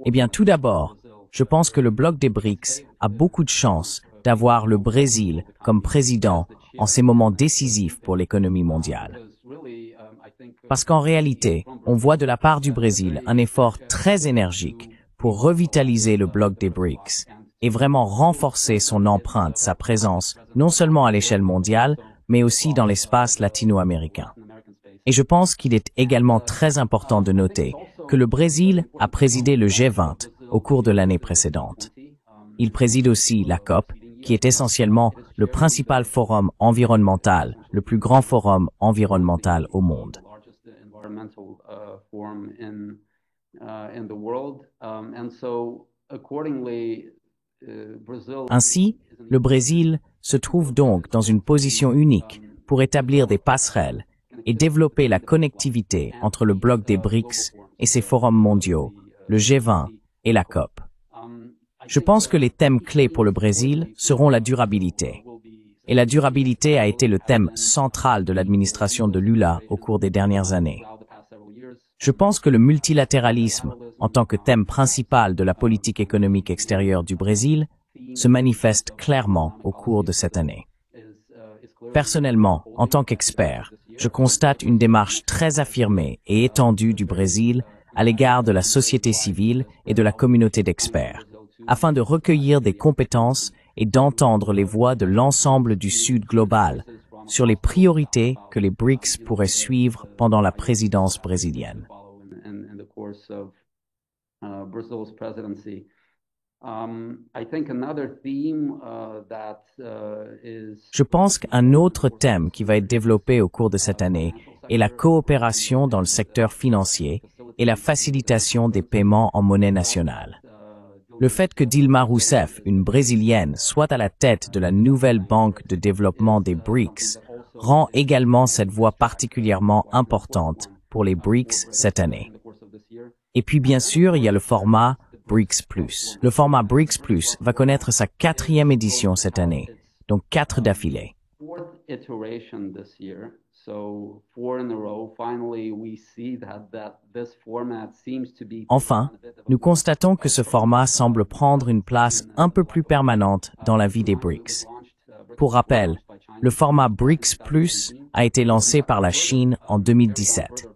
Eh bien, tout d'abord, je pense que le bloc des BRICS a beaucoup de chance d'avoir le Brésil comme président en ces moments décisifs pour l'économie mondiale. Parce qu'en réalité, on voit de la part du Brésil un effort très énergique pour revitaliser le bloc des BRICS et vraiment renforcer son empreinte, sa présence, non seulement à l'échelle mondiale, mais aussi dans l'espace latino-américain. Et je pense qu'il est également très important de noter que le Brésil a présidé le G20 au cours de l'année précédente. Il préside aussi la COP, qui est essentiellement le principal forum environnemental, le plus grand forum environnemental au monde. Ainsi, le Brésil se trouve donc dans une position unique pour établir des passerelles et développer la connectivité entre le bloc des BRICS et ses forums mondiaux, le G20 et la COP. Je pense que les thèmes clés pour le Brésil seront la durabilité. Et la durabilité a été le thème central de l'administration de Lula au cours des dernières années. Je pense que le multilatéralisme, en tant que thème principal de la politique économique extérieure du Brésil, se manifeste clairement au cours de cette année. Personnellement, en tant qu'expert, je constate une démarche très affirmée et étendue du Brésil à l'égard de la société civile et de la communauté d'experts, afin de recueillir des compétences et d'entendre les voix de l'ensemble du Sud global sur les priorités que les BRICS pourraient suivre pendant la présidence brésilienne. Je pense qu'un autre thème qui va être développé au cours de cette année est la coopération dans le secteur financier et la facilitation des paiements en monnaie nationale. Le fait que Dilma Rousseff, une Brésilienne, soit à la tête de la nouvelle banque de développement des BRICS rend également cette voie particulièrement importante pour les BRICS cette année. Et puis bien sûr, il y a le format BRICS+. Le format BRICS+ va connaître sa 4e édition cette année, donc 4 d'affilée. Enfin, nous constatons que ce format semble prendre une place un peu plus permanente dans la vie des BRICS. Pour rappel, le format BRICS+ a été lancé par la Chine en 2017.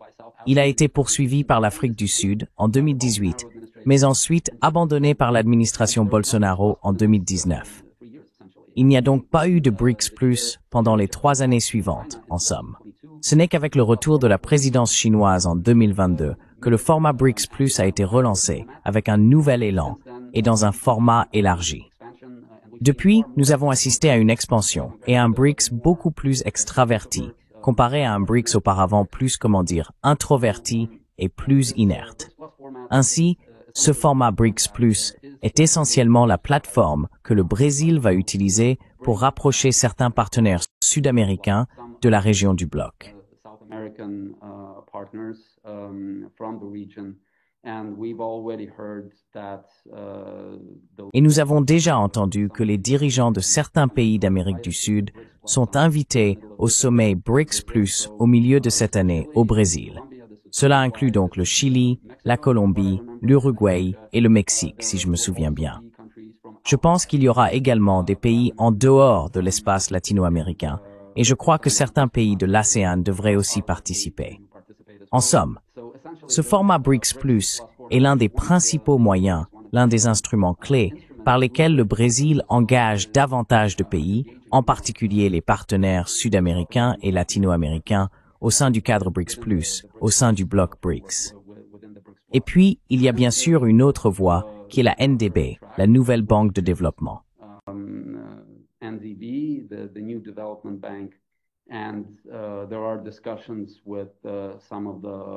Il a été poursuivi par l'Afrique du Sud en 2018, mais ensuite abandonné par l'administration Bolsonaro en 2019. Il n'y a donc pas eu de BRICS+ pendant les 3 années suivantes, en somme. Ce n'est qu'avec le retour de la présidence chinoise en 2022 que le format BRICS+ a été relancé avec un nouvel élan et dans un format élargi. Depuis, nous avons assisté à une expansion et à un BRICS beaucoup plus extraverti, comparé à un BRICS auparavant plus, introverti et plus inerte. Ainsi, ce format BRICS+ est essentiellement la plateforme que le Brésil va utiliser pour rapprocher certains partenaires sud-américains de la région du bloc. Et nous avons déjà entendu que les dirigeants de certains pays d'Amérique du Sud sont invités au sommet BRICS+ au milieu de cette année au Brésil. Cela inclut donc le Chili, la Colombie, l'Uruguay et le Mexique, si je me souviens bien. Je pense qu'il y aura également des pays en dehors de l'espace latino-américain, et je crois que certains pays de l'ASEAN devraient aussi participer. En somme, ce format BRICS+ est l'un des principaux moyens, l'un des instruments clés par lesquels le Brésil engage davantage de pays, en particulier les partenaires sud-américains et latino-américains, au sein du cadre BRICS+, au sein du bloc BRICS. Et puis, il y a bien sûr une autre voie, qui est la NDB, la nouvelle banque de développement.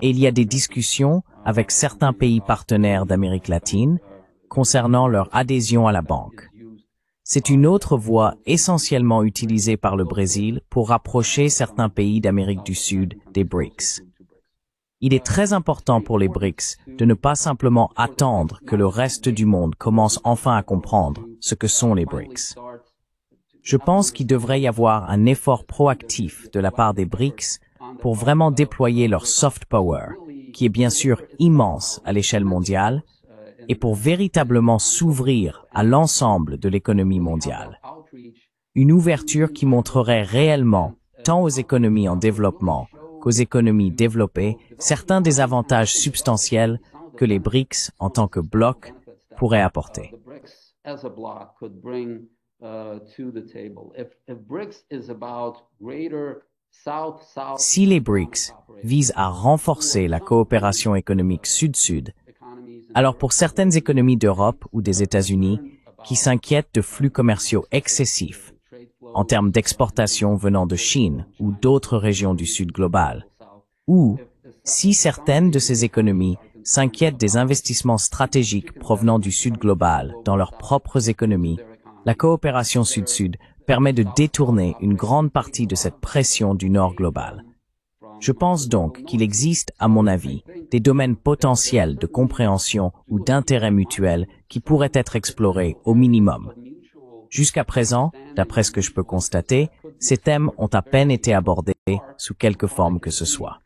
Et il y a des discussions avec certains pays partenaires d'Amérique latine concernant leur adhésion à la banque. C'est une autre voie essentiellement utilisée par le Brésil pour rapprocher certains pays d'Amérique du Sud des BRICS. Il est très important pour les BRICS de ne pas simplement attendre que le reste du monde commence enfin à comprendre ce que sont les BRICS. Je pense qu'il devrait y avoir un effort proactif de la part des BRICS pour vraiment déployer leur soft power qui est bien sûr immense à l'échelle mondiale, et pour véritablement s'ouvrir à l'ensemble de l'économie mondiale. Une ouverture qui montrerait réellement, tant aux économies en développement qu'aux économies développées, certains des avantages substantiels que les BRICS en tant que bloc pourraient apporter. Si les BRICS visent à renforcer la coopération économique sud-sud, alors pour certaines économies d'Europe ou des États-Unis qui s'inquiètent de flux commerciaux excessifs en termes d'exportation venant de Chine ou d'autres régions du Sud global, ou si certaines de ces économies s'inquiètent des investissements stratégiques provenant du Sud global dans leurs propres économies, la coopération Sud-Sud permet de détourner une grande partie de cette pression du Nord global. Je pense donc qu'il existe, à mon avis, des domaines potentiels de compréhension ou d'intérêt mutuel qui pourraient être explorés au minimum. Jusqu'à présent, d'après ce que je peux constater, ces thèmes ont à peine été abordés sous quelque forme que ce soit.